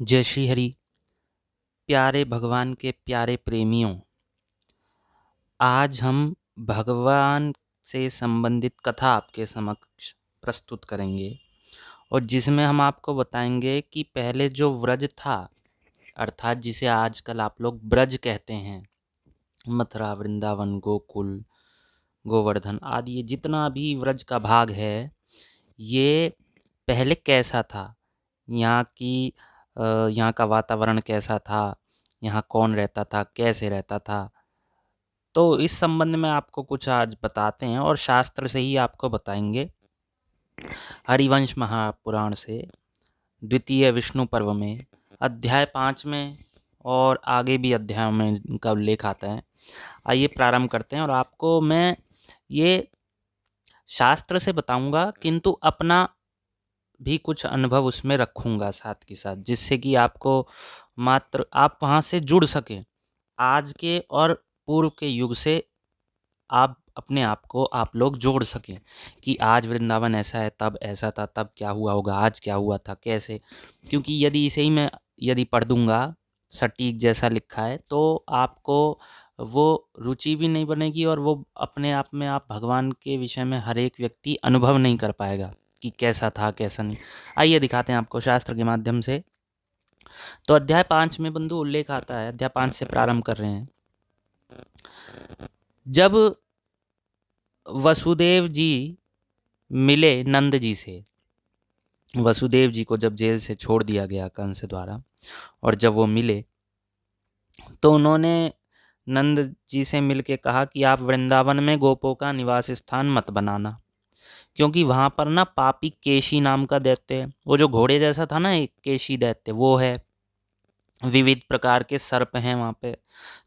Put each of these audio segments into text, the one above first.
जय श्री हरि। प्यारे भगवान के प्यारे प्रेमियों, आज हम भगवान से संबंधित कथा आपके समक्ष प्रस्तुत करेंगे और जिसमें हम आपको बताएंगे कि पहले जो व्रज था, अर्थात जिसे आजकल आप लोग ब्रज कहते हैं, मथुरा, वृंदावन, गोकुल, गोवर्धन आदि ये जितना भी व्रज का भाग है, ये पहले कैसा था, यहाँ का वातावरण कैसा था, यहाँ कौन रहता था, कैसे रहता था। तो इस संबंध में आपको कुछ आज बताते हैं और शास्त्र से ही आपको बताएंगे। हरिवंश महापुराण से द्वितीय विष्णु पर्व में अध्याय 5 में और आगे भी अध्यायों में इनका उल्लेख आता है। आइए प्रारंभ करते हैं और आपको मैं ये शास्त्र से बताऊंगा, किंतु अपना भी कुछ अनुभव उसमें रखूंगा साथ के साथ, जिससे कि आपको मात्र आप वहाँ से जुड़ सकें। आज के और पूर्व के युग से आप अपने आप को आप लोग जोड़ सकें कि आज वृंदावन ऐसा है, तब ऐसा था, तब क्या हुआ होगा, आज क्या हुआ था, कैसे। क्योंकि यदि इसे ही मैं यदि पढ़ दूंगा सटीक जैसा लिखा है, तो आपको वो रुचि भी नहीं बनेगी और वो अपने आप में आप भगवान के विषय में हर एक व्यक्ति अनुभव नहीं कर पाएगा कि कैसा था कैसा नहीं। आइए दिखाते हैं आपको शास्त्र के माध्यम से। तो अध्याय 5 में बंधु उल्लेख आता है, अध्याय 5 से प्रारंभ कर रहे हैं। जब वसुदेव जी मिले नंद जी से, वसुदेव जी को जब जेल से छोड़ दिया गया कंस द्वारा, और जब वो मिले तो उन्होंने नंद जी से मिलके कहा कि आप वृंदावन में गोपों का निवास स्थान मत बनाना, क्योंकि वहाँ पर ना पापी केशी नाम का दैत्य है। वो जो घोड़े जैसा था ना, एक केशी दैत्य, वो है। विविध प्रकार के सर्प हैं वहाँ पे,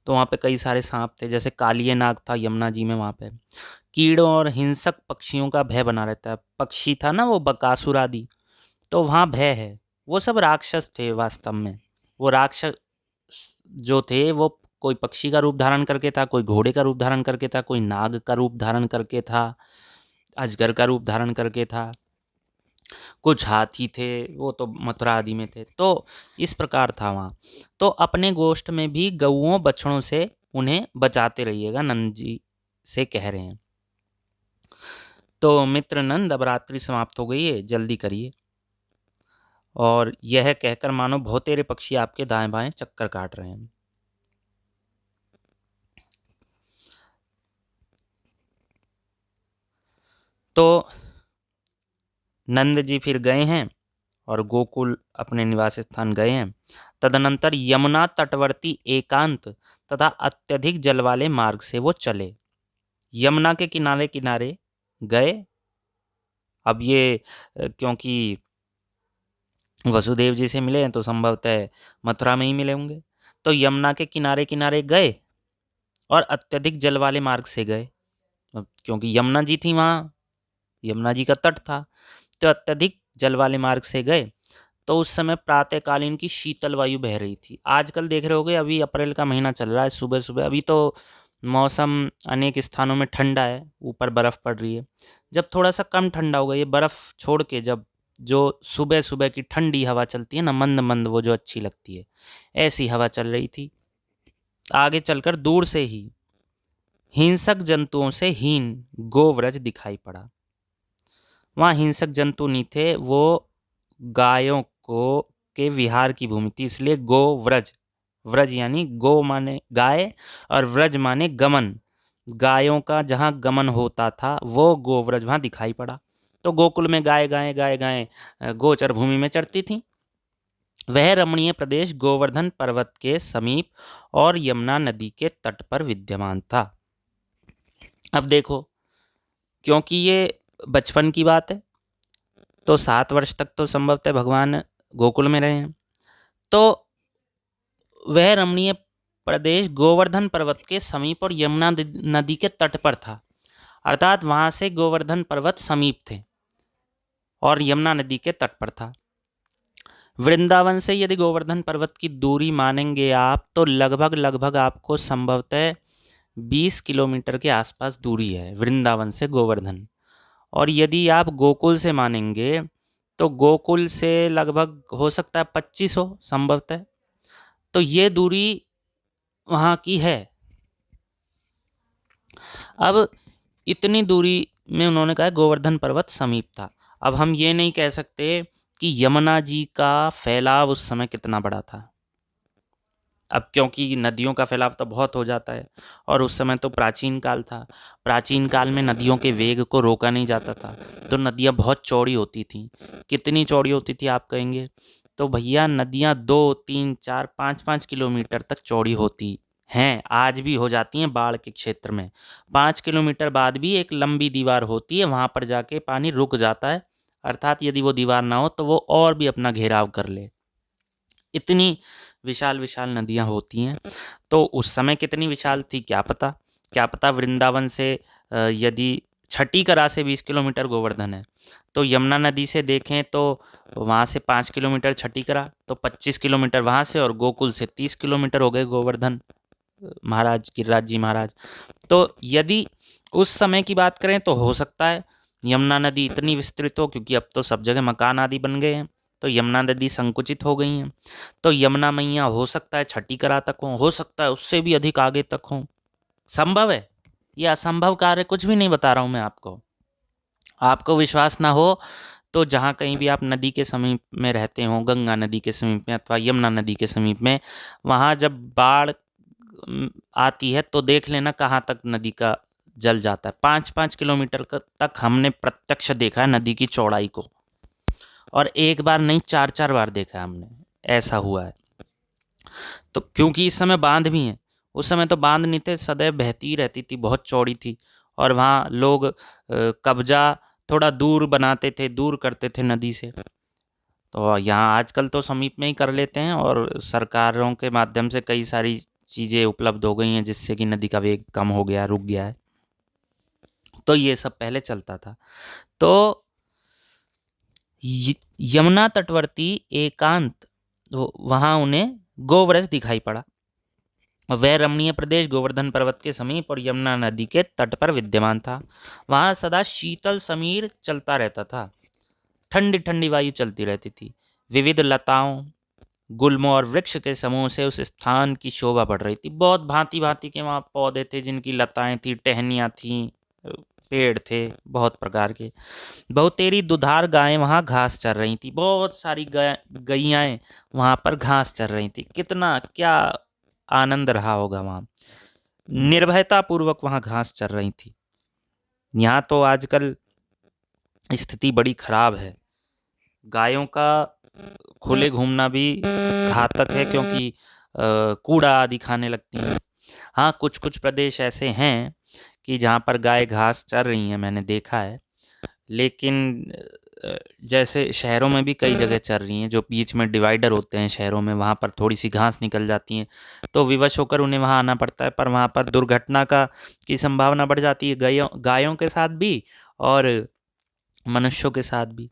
तो वहाँ पे कई सारे सांप थे, जैसे कालिए नाग था यमुना जी में वहाँ पे। कीड़ों और हिंसक पक्षियों का भय बना रहता है। पक्षी था ना वो बकासुर आदि, तो वहाँ भय है। वो सब राक्षस थे वास्तव में। वो राक्षस जो थे वो कोई पक्षी का रूप धारण करके था, कोई घोड़े का रूप धारण करके था, कोई नाग का रूप धारण करके था, अजगर का रूप धारण करके था, कुछ हाथी थे, वो तो मथुरा आदि में थे। तो इस प्रकार था वहाँ। तो अपने गोष्ठ में भी गऊओं बछड़ों से उन्हें बचाते रहिएगा, नंद जी से कह रहे हैं। तो मित्र नंद, अब रात्रि समाप्त हो गई है, जल्दी करिए। और यह कहकर मानो बहुतेरे पक्षी आपके दाएं बाएं चक्कर काट रहे हैं। तो नंद जी फिर गए हैं और गोकुल अपने निवास स्थान गए हैं। तदनंतर यमुना तटवर्ती एकांत तथा अत्यधिक जल वाले मार्ग से वो चले। यमुना के किनारे किनारे गए। अब ये क्योंकि वसुदेव जी से मिले हैं तो संभवतः मथुरा में ही मिले होंगे, तो यमुना के किनारे किनारे गए और अत्यधिक जल वाले मार्ग से गए, क्योंकि यमुना जी थी वहाँ, यमुना जी का तट था। तो अत्यधिक जल वाले मार्ग से गए। तो उस समय प्रातःकालीन की शीतल वायु बह रही थी। आजकल देख रहे होगे, अभी अप्रैल का महीना चल रहा है, सुबह सुबह अभी तो मौसम अनेक स्थानों में ठंडा है, ऊपर बर्फ़ पड़ रही है। जब थोड़ा सा कम ठंडा होगा, ये बर्फ़ छोड़ के जब जो सुबह सुबह की ठंडी हवा चलती है ना, मंद मंद, वो जो अच्छी लगती है, ऐसी हवा चल रही थी। आगे चलकर दूर से ही हिंसक जंतुओं से हीन गोव्रज दिखाई पड़ा। वहाँ हिंसक जंतु नहीं थे, वो गायों को के विहार की भूमि थी, इसलिए गोव्रज, व्रज यानी गो माने गाय और व्रज माने गमन। गायों का जहाँ गमन होता था वो गोव्रज वहाँ दिखाई पड़ा। तो गोकुल में गाय गाय गाय गाय गोचर भूमि में चरती थी। वह रमणीय प्रदेश गोवर्धन पर्वत के समीप और यमुना नदी के तट पर विद्यमान था। अब देखो, क्योंकि ये बचपन की बात है, तो 7 वर्ष तक तो संभवतः भगवान गोकुल में रहे हैं। तो वह रमणीय प्रदेश गोवर्धन पर्वत के समीप और यमुना नदी के तट पर था, अर्थात वहाँ से गोवर्धन पर्वत समीप थे और यमुना नदी के तट पर था। वृंदावन से यदि गोवर्धन पर्वत की दूरी मानेंगे आप, तो लगभग लगभग आपको संभवतः 20 किलोमीटर के आसपास दूरी है वृंदावन से गोवर्धन। और यदि आप गोकुल से मानेंगे तो गोकुल से लगभग हो सकता है 2500 संभवतः। तो ये दूरी वहाँ की है। अब इतनी दूरी में उन्होंने कहा गोवर्धन पर्वत समीप था। अब हम ये नहीं कह सकते कि यमुना जी का फैलाव उस समय कितना बड़ा था, अब क्योंकि नदियों का फैलाव तो बहुत हो जाता है, और उस समय तो प्राचीन काल था। प्राचीन काल में नदियों के वेग को रोका नहीं जाता था, तो नदियाँ बहुत चौड़ी होती थीं। कितनी चौड़ी होती थी आप कहेंगे? तो भैया नदियाँ 2, 3, 4, 5 5 किलोमीटर तक चौड़ी होती हैं, आज भी हो जाती हैं बाढ़ के क्षेत्र में। 5 किलोमीटर बाद भी एक लंबी दीवार होती है, वहाँ पर जाके पानी रुक जाता है, अर्थात यदि वो दीवार ना हो तो वो और भी अपना घेराव कर ले। इतनी विशाल विशाल नदियाँ होती हैं। तो उस समय कितनी विशाल थी क्या पता वृंदावन से यदि छठी करा से 20 किलोमीटर गोवर्धन है, तो यमुना नदी से देखें तो वहाँ से 5 किलोमीटर छठी करा, तो 25 किलोमीटर वहाँ से, और गोकुल से 30 किलोमीटर हो गए गोवर्धन महाराज, गिरिराज जी महाराज। तो यदि उस समय की बात करें तो हो सकता है यमुना नदी इतनी विस्तृत हो, क्योंकि अब तो सब जगह मकान आदि बन गए हैं, तो यमुना नदी संकुचित हो गई हैं। तो यमुना मैया हो सकता है छठी करा तक हो सकता है उससे भी अधिक आगे तक हो। संभव है, ये असंभव कार्य कुछ भी नहीं बता रहा हूँ मैं आपको। आपको विश्वास ना हो तो जहाँ कहीं भी आप नदी के समीप में रहते हो, गंगा नदी के समीप में अथवा यमुना नदी के समीप में, वहाँ जब बाढ़ आती है तो देख लेना कहाँ तक नदी का जल जाता है। 5 5 किलोमीटर तक हमने प्रत्यक्ष देखा है नदी की चौड़ाई को, और एक बार नहीं 4 4 बार देखा है हमने, ऐसा हुआ है। तो क्योंकि इस समय बांध भी हैं, उस समय तो बांध नहीं थे, सदैव बहती रहती थी, बहुत चौड़ी थी, और वहाँ लोग कब्जा थोड़ा दूर बनाते थे, दूर करते थे नदी से। तो यहाँ आजकल तो समीप में ही कर लेते हैं, और सरकारों के माध्यम से कई सारी चीज़ें उपलब्ध हो गई हैं जिससे कि नदी का वेग कम हो गया, रुक गया है। तो ये सब पहले चलता था। तो यमुना तटवर्ती एकांत वहाँ उन्हें गोवरस दिखाई पड़ा। वह रमणीय प्रदेश गोवर्धन पर्वत के समीप और यमुना नदी के तट पर विद्यमान था। वहाँ सदा शीतल समीर चलता रहता था, ठंडी ठंडी वायु चलती रहती थी। विविध लताओं, गुल्मों और वृक्ष के समूह से उस स्थान की शोभा बढ़ रही थी। बहुत भांति भांति के वहाँ पौधे थे, जिनकी लताएं थी, टहनियाँ थीं, पेड़ थे बहुत प्रकार के। बहुतेरी दुधार गायें वहाँ घास चर रही थी, बहुत सारी गैयाएं वहाँ पर घास चर रही थी। कितना क्या आनंद रहा होगा वहाँ, निर्भयता पूर्वक वहाँ घास चर रही थी। यहाँ तो आजकल स्थिति बड़ी खराब है, गायों का खुले घूमना भी घातक है, क्योंकि कूड़ा आदि खाने लगती हैं। हाँ, कुछ कुछ प्रदेश ऐसे हैं कि जहाँ पर गाय घास चर रही हैं, मैंने देखा है, लेकिन जैसे शहरों में भी कई जगह चल रही हैं, जो बीच में डिवाइडर होते हैं शहरों में, वहाँ पर थोड़ी सी घास निकल जाती हैं, तो विवश होकर उन्हें वहाँ आना पड़ता है। पर वहाँ पर दुर्घटना की संभावना बढ़ जाती है, गायों के साथ भी और मनुष्यों के साथ भी।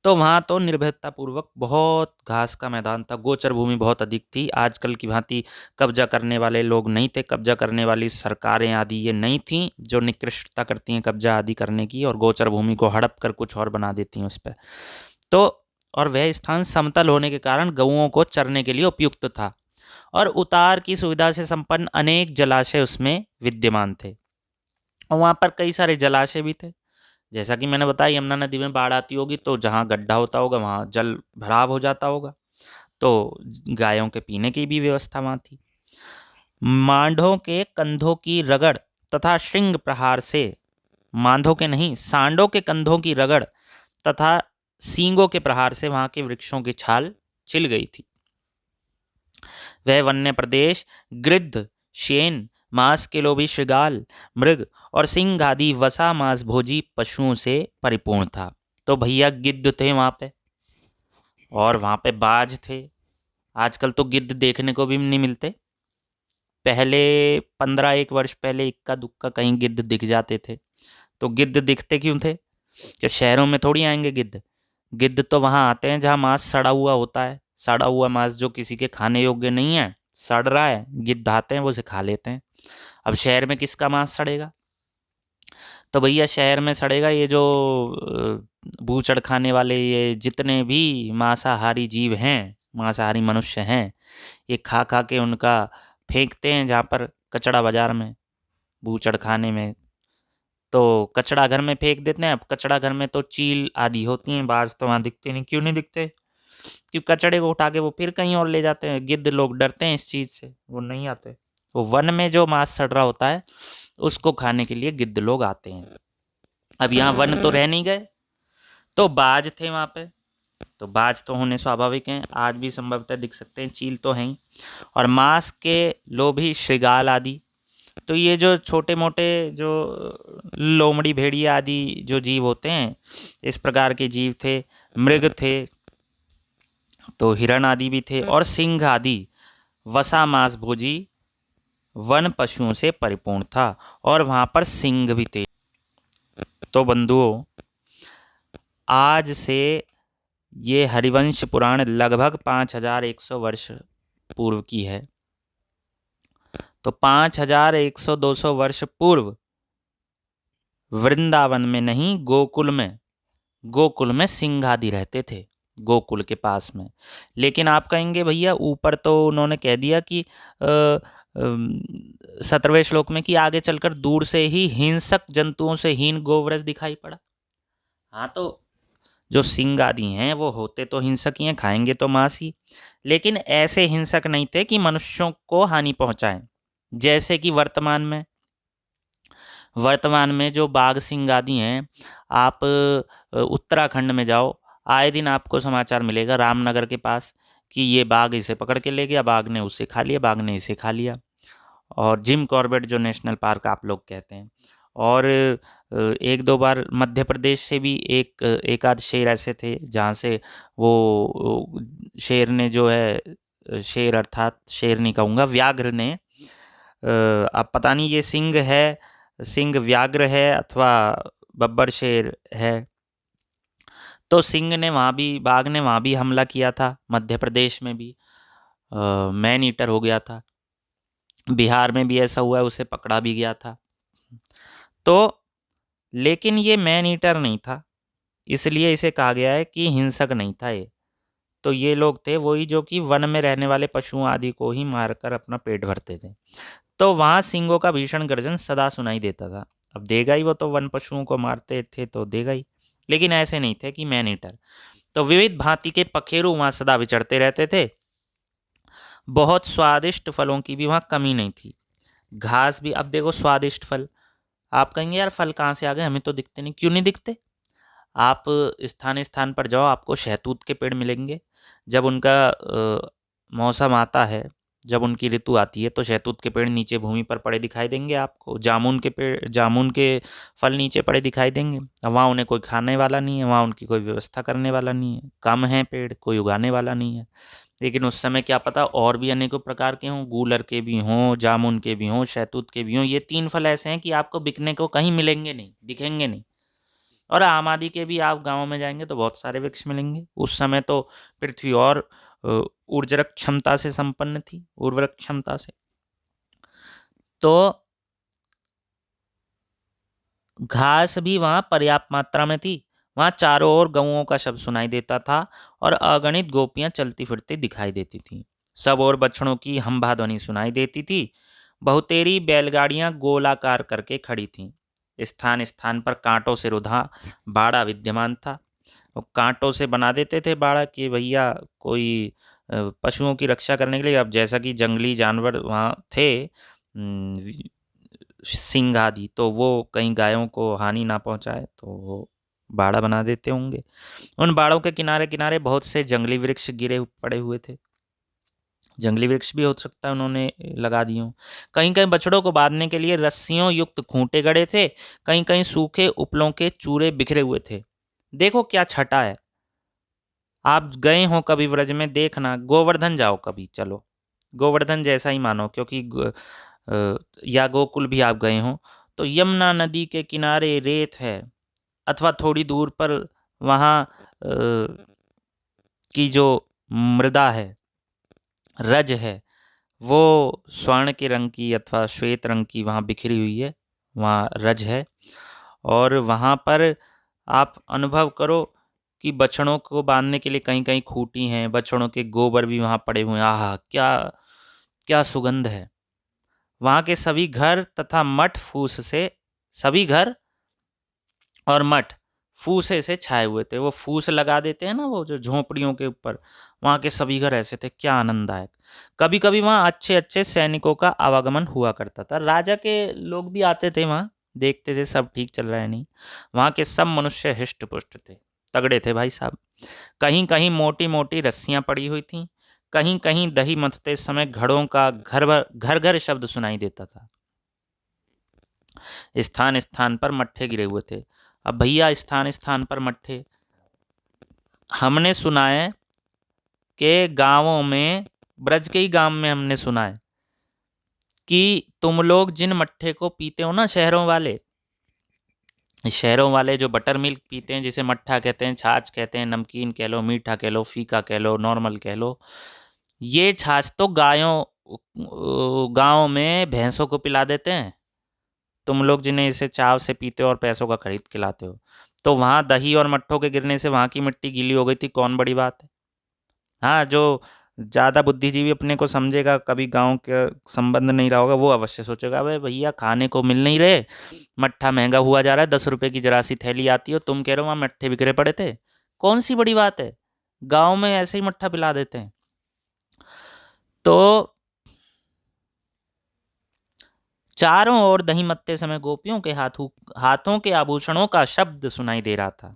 तो वहाँ तो निर्भयतापूर्वक बहुत घास का मैदान था, गोचर भूमि बहुत अधिक थी। आजकल की भांति कब्जा करने वाले लोग नहीं थे, कब्जा करने वाली सरकारें आदि ये नहीं थीं जो निकृष्टता करती हैं कब्जा आदि करने की, और गोचर भूमि को हड़प कर कुछ और बना देती हैं उस पर। तो और वह स्थान समतल होने के कारण गऊओं को चरने के लिए उपयुक्त था, और उतार की सुविधा से संपन्न अनेक जलाशय उसमें विद्यमान थे। और वहाँ पर कई सारे जलाशय भी थे। जैसा कि मैंने बताया, यमुना नदी में बाढ़ आती होगी तो जहाँ गड्ढा होता होगा वहाँ जल भराव हो जाता होगा, तो गायों के पीने की भी व्यवस्था वहाँ थी। मांडों के कंधों की रगड़ तथा श्रृंग प्रहार से, मांधों के नहीं, सांडों के कंधों की रगड़ तथा सींगों के प्रहार से वहाँ के वृक्षों की छाल छिल गई थी। वह वन्य प्रदेश गिद्ध, शेन, मांस के लोभी श्रृगाल, मृग और सिंह आदि वसा मांस भोजी पशुओं से परिपूर्ण था। तो भैया गिद्ध थे वहाँ पे, और वहाँ पे बाज थे। आजकल तो गिद्ध देखने को भी नहीं मिलते। पहले 15 वर्ष पहले इक्का दुक्का कहीं गिद्ध दिख जाते थे। तो गिद्ध दिखते क्यों थे? कि शहरों में थोड़ी आएंगे गिद्ध। गिद्ध तो वहाँ आते हैं जहाँ मांस सड़ा हुआ होता है। सड़ा हुआ मांस जो किसी के खाने योग्य नहीं है, सड़ रहा है, गिद्ध आते हैं वो उसे खा लेते हैं। अब शहर में किसका मांस सड़ेगा? तो भैया शहर में सड़ेगा ये जो बूचड़ खाने वाले ये जितने भी मांसाहारी जीव हैं, मांसाहारी मनुष्य हैं, ये खा खा के उनका फेंकते हैं जहाँ पर कचड़ा बाजार में, बूचड़ खाने में। तो कचड़ा घर में फेंक देते हैं। अब कचड़ा घर में तो चील आदि होती हैं, बाज तो वहाँ दिखते नहीं। क्यों नहीं दिखते? क्योंकि कचड़े को उठा के वो फिर कहीं और ले जाते हैं। गिद्ध लोग डरते हैं इस चीज़ से, वो नहीं आते। वो वन में जो मांस सड़ रहा होता है उसको खाने के लिए गिद्ध लोग आते हैं। अब यहाँ वन तो रह नहीं गए, तो बाज थे वहाँ पे, तो बाज तो होने स्वाभाविक हैं, आज भी संभवतः दिख सकते हैं। चील तो हैं ही, और मांस के लोभी शृगाल आदि। तो ये जो छोटे मोटे जो लोमड़ी भेड़िया आदि जो जीव होते हैं, इस प्रकार के जीव थे। मृग थे, तो हिरण आदि भी थे, और सिंह आदि वसा मांस भोजी वन पशुओं से परिपूर्ण था, और वहाँ पर सिंह भी थे। तो बंधुओं, आज से ये हरिवंश पुराण लगभग 5100 वर्ष पूर्व की है। तो 5100-200 वर्ष पूर्व वृंदावन में नहीं, गोकुल में सिंह आदि रहते थे, गोकुल के पास में। लेकिन आप कहेंगे भैया ऊपर तो उन्होंने कह दिया कि 17वें श्लोक में कि आगे चलकर दूर से ही हिंसक जंतुओं से हीन गोवरस दिखाई पड़ा। हाँ, तो जो सिंह आदि हैं वो होते तो हिंसक ही हैं, खाएंगे तो मांस ही, लेकिन ऐसे हिंसक नहीं थे कि मनुष्यों को हानि पहुंचाएं। जैसे कि वर्तमान में जो बाघ सिंह आदि हैं, आप उत्तराखंड में जाओ, आए दिन आपको समाचार मिलेगा रामनगर के पास कि ये बाघ इसे पकड़ के ले गया, बाघ ने उसे खा लिया, बाघ ने इसे खा लिया। और जिम कॉर्बेट जो नेशनल पार्क आप लोग कहते हैं। और एक दो बार मध्य प्रदेश से भी एक आध शेर ऐसे थे जहाँ से वो शेर ने जो है, शेर अर्थात शेर नहीं कहूँगा, व्याघ्र ने, अब पता नहीं ये सिंह व्याघ्र है अथवा बब्बर शेर है। तो सिंह ने वहाँ भी, बाघ ने वहाँ भी हमला किया था, मध्य प्रदेश में भी मैन ईटर हो गया था। बिहार में भी ऐसा हुआ है, उसे पकड़ा भी गया था। तो लेकिन ये मैन ईटर नहीं था, इसलिए इसे कहा गया है कि हिंसक नहीं था ये। तो ये लोग थे वही जो कि वन में रहने वाले पशुओं आदि को ही मारकर अपना पेट भरते थे। तो वहाँ सिंहों का भीषण गर्जन सदा सुनाई देता था। अब देगा ही, वो तो वन पशुओं को मारते थे तो देगा ही, लेकिन ऐसे नहीं थे कि मैन ईटर। तो विविध भांति के पखेरु वहाँ सदा विचरते रहते थे। बहुत स्वादिष्ट फलों की भी वहाँ कमी नहीं थी। घास भी, अब देखो स्वादिष्ट फल, आप कहेंगे यार फल कहाँ से आ गए, हमें तो दिखते नहीं। क्यों नहीं दिखते? आप स्थान स्थान पर जाओ, आपको शहतूत के पेड़ मिलेंगे। जब उनका मौसम आता है, जब उनकी ऋतु आती है, तो शहतूत के पेड़ नीचे भूमि पर पड़े दिखाई देंगे आपको। जामुन के फल नीचे पड़े दिखाई देंगे। अब वहाँ उन्हें कोई खाने वाला नहीं है, वहाँ उनकी कोई व्यवस्था करने वाला नहीं है, कम है पेड़, कोई उगाने वाला नहीं है। लेकिन उस समय क्या पता और भी अनेकों प्रकार के हों, गूलर के भी हों, जामुन के भी हों, शहतूत के भी हों। ये 3 फल ऐसे हैं कि आपको बिकने को कहीं मिलेंगे नहीं, दिखेंगे नहीं। और आम आदि के भी आप गाँव में जाएंगे तो बहुत सारे वृक्ष मिलेंगे। उस समय तो पृथ्वी और उर्वरक क्षमता से संपन्न थी, उर्वरक क्षमता से। तो घास भी वहाँ पर्याप्त मात्रा में थी। वहाँ चारों ओर गऊओं का शब्द सुनाई देता था और अगणित गोपियाँ चलती फिरती दिखाई देती थीं। सब और बछड़ों की हम्भा ध्वनि सुनाई देती थी। बहुतेरी बैलगाड़ियाँ गोलाकार करके खड़ी थीं। स्थान स्थान पर कांटों से रुधा बाड़ा विद्यमान था। वो कांटों से बना देते थे बाड़ा कि भैया कोई पशुओं की रक्षा करने के लिए। अब जैसा कि जंगली जानवर वहाँ थे, सिंह आदि, तो वो कहीं गायों को हानि ना पहुंचाए तो वो बाड़ा बना देते होंगे। उन बाड़ों के किनारे किनारे बहुत से जंगली वृक्ष गिरे पड़े हुए थे। जंगली वृक्ष भी हो सकता है उन्होंने लगा दिए हों। कहीं कहीं बछड़ों को बांधने के लिए रस्सियों युक्त खूंटे गड़े थे। कहीं कहीं सूखे उपलों के चूरे बिखरे हुए थे। देखो क्या छटा है। आप गए हो कभी व्रज में, देखना, गोवर्धन जाओ कभी, चलो गोवर्धन जैसा ही मानो, क्योंकि या गोकुल भी आप गए हो तो यमुना नदी के किनारे रेत है, अथवा थोड़ी दूर पर वहाँ की जो मृदा है, रज है, वो स्वर्ण के रंग की अथवा श्वेत रंग की वहाँ बिखरी हुई है, वहाँ रज है। और वहाँ पर आप अनुभव करो कि बछड़ों को बांधने के लिए कहीं कहीं खूंटी हैं, बछड़ों के गोबर भी वहाँ पड़े हुए हैं। आहा, क्या क्या सुगंध है। वहाँ के सभी घर तथा मठ फूस से, सभी घर और मठ फूसे से छाए हुए थे। वो फूस लगा देते हैं ना, वो जो झोंपड़ियों के ऊपर, वहाँ के सभी घर ऐसे थे। क्या आनंददायक। कभी कभी वहाँ अच्छे अच्छे सैनिकों का आवागमन हुआ करता था। राजा के लोग भी आते थे वहाँ, देखते थे सब ठीक चल रहा है नहीं। वहाँ के सब मनुष्य हिष्ट पुष्ट थे, तगड़े थे भाई साहब। कहीं कहीं मोटी मोटी रस्सियाँ पड़ी हुई थीं, कहीं कहीं दही मथते समय घड़ों का घर घर शब्द सुनाई देता था। स्थान स्थान पर मट्ठे गिरे हुए थे। अब भैया स्थान स्थान पर मट्ठे, हमने सुना है कि गांवों में, ब्रज के ही गांव में हमने सुना है कि तुम लोग जिन मट्ठे को पीते हो ना, शहरों वाले जो बटर मिल्क पीते हैं, जिसे मट्ठा कहते हैं, छाछ कहते हैं, नमकीन कह लो, मीठा कह लो, फीका कह लो, नॉर्मल कह लो, ये छाछ तो गांव में भैंसों को पिला देते हैं। तुम लोग जिन्हें इसे चाव से पीते हो और पैसों का खरीद के लाते हो। तो वहाँ दही और मट्ठों के गिरने से वहाँ की मिट्टी गीली हो गई थी, कौन बड़ी बात है। हाँ, जो ज़्यादा बुद्धिजीवी अपने को समझेगा, कभी गांव के संबंध नहीं रहा होगा, वो अवश्य सोचेगा अबे भैया खाने को मिल नहीं रहे, मट्ठा महंगा हुआ जा रहा है, 10 रुपए की जरा सी थैली आती है, तुम कह रहे हो वहाँ मट्ठे बिखरे पड़े थे, कौन सी बड़ी बात है। गांव में ऐसे ही मट्ठा पिला देते हैं। तो चारों ओर दही मत्ते समय गोपियों के हाथों के आभूषणों का शब्द सुनाई दे रहा था।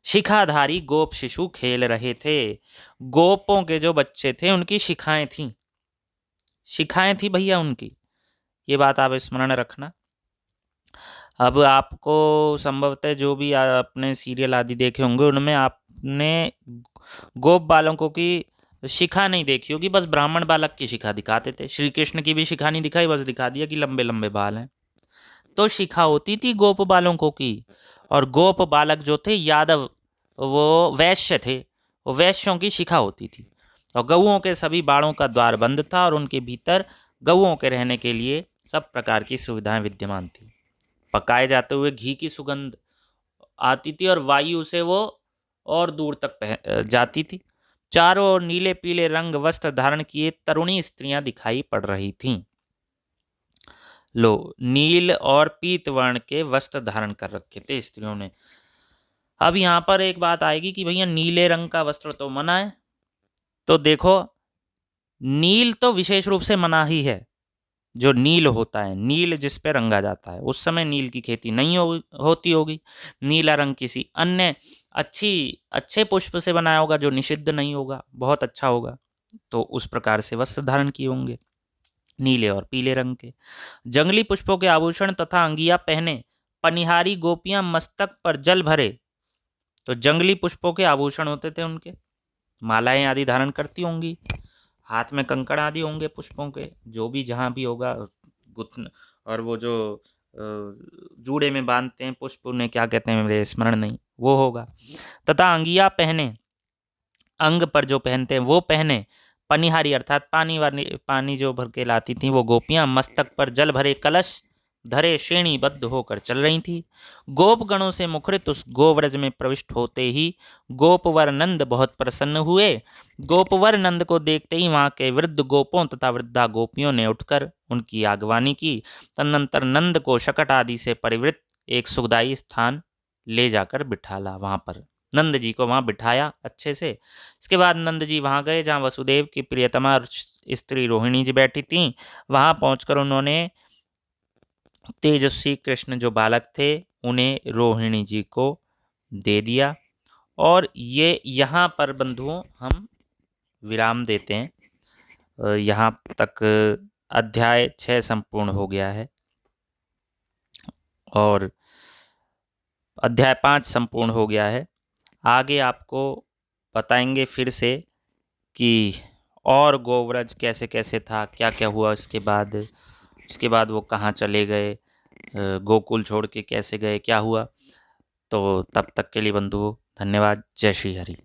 शिखाधारी गोप शिशु खेल रहे थे। गोपों के जो बच्चे थे उनकी शिखाएं थीं, शिखाएं थी भैया उनकी। ये बात आप स्मरण रखना। अब आपको संभवतः जो भी आपने सीरियल आदि देखे होंगे, उनमें आपने गोप बालकों की शिखा नहीं देखी होगी, बस ब्राह्मण बालक की शिखा दिखाते थे। श्री कृष्ण की भी शिखा नहीं दिखाई, बस दिखा दिया कि लंबे लंबे बाल हैं। तो शिखा होती थी गोप बालकों की। और गोप बालक जो थे यादव, वो वैश्य थे, वो वैश्यों की शिखा होती थी। और गऊओं के सभी बाड़ों का द्वार बंद था और उनके भीतर गऊओं के रहने के लिए सब प्रकार की सुविधाएं विद्यमान थी। पकाए जाते हुए घी की सुगंध आती थी और वायु से वो और दूर तक जाती थी। चारों ओर नीले पीले रंग वस्त्र धारण किए तरुणी स्त्रियां दिखाई पड़ रही थीं। लो, नील और पीत वर्ण के वस्त्र धारण कर रखे थे स्त्रियों ने। अब यहाँ पर एक बात आएगी कि भैया नीले रंग का वस्त्र तो मना है। तो देखो, नील तो विशेष रूप से मना ही है। जो नील होता है, नील जिस पे रंगा जाता है, उस समय नील की खेती नहीं होती होगी। नीला रंग किसी अन्य अच्छे पुष्प से बनाया होगा जो निषिद्ध नहीं होगा, बहुत अच्छा होगा। तो उस प्रकार से वस्त्र धारण किए होंगे, नीले और पीले रंग के। जंगली पुष्पों के आभूषण तथा अंगिया पहने पनिहारी गोपियां मस्तक पर जल भरे। तो जंगली पुष्पों के आभूषण होते थे उनके, मालाएं आदि धारण करती होंगी, हाथ में कंकड़ आदि होंगे पुष्पों के, जो भी जहाँ भी होगा, गुथन, और वो जो जूड़े में बांधते हैं पुष्प, उन्हें क्या कहते हैं मेरे स्मरण नहीं, वो होगा। तथा अंगिया पहने, अंग पर जो पहनते हैं वो पहने, पनिहारी अर्थात पानी जो भर के लाती थी वो गोपियां मस्तक पर जल भरे कलश धरे श्रेणीबद्ध होकर चल रही थी। गोप गणों से मुखरित उस गोव्रज में प्रविष्ट होते ही गोपवर नंद बहुत प्रसन्न हुए। गोपवर नंद को देखते ही वहां के वृद्ध गोपों तथा वृद्धा गोपियों ने उठकर उनकी आगवानी की। तदनंतर नंद को शकट आदि से परिवृत एक सुखदायी स्थान ले जाकर बिठाला। वहां पर नंद जी को वहां बिठाया अच्छे से। इसके बाद नंद जी वहां गए जहां वसुदेव की प्रियतमा स्त्री रोहिणी जी बैठी थीं। वहां पहुंचकर उन्होंने तेजस्वी कृष्ण जो बालक थे उन्हें रोहिणी जी को दे दिया। और ये यहाँ पर बंधुओं हम विराम देते हैं। यहाँ तक अध्याय 6 संपूर्ण हो गया है और अध्याय 5 संपूर्ण हो गया है। आगे आपको बताएंगे फिर से कि और गोव्रज कैसे कैसे था, क्या क्या हुआ उसके बाद वो कहाँ चले गए, गोकुल छोड़ के कैसे गए, क्या हुआ। तो तब तक के लिए बंधुओं धन्यवाद। जय श्री हरि।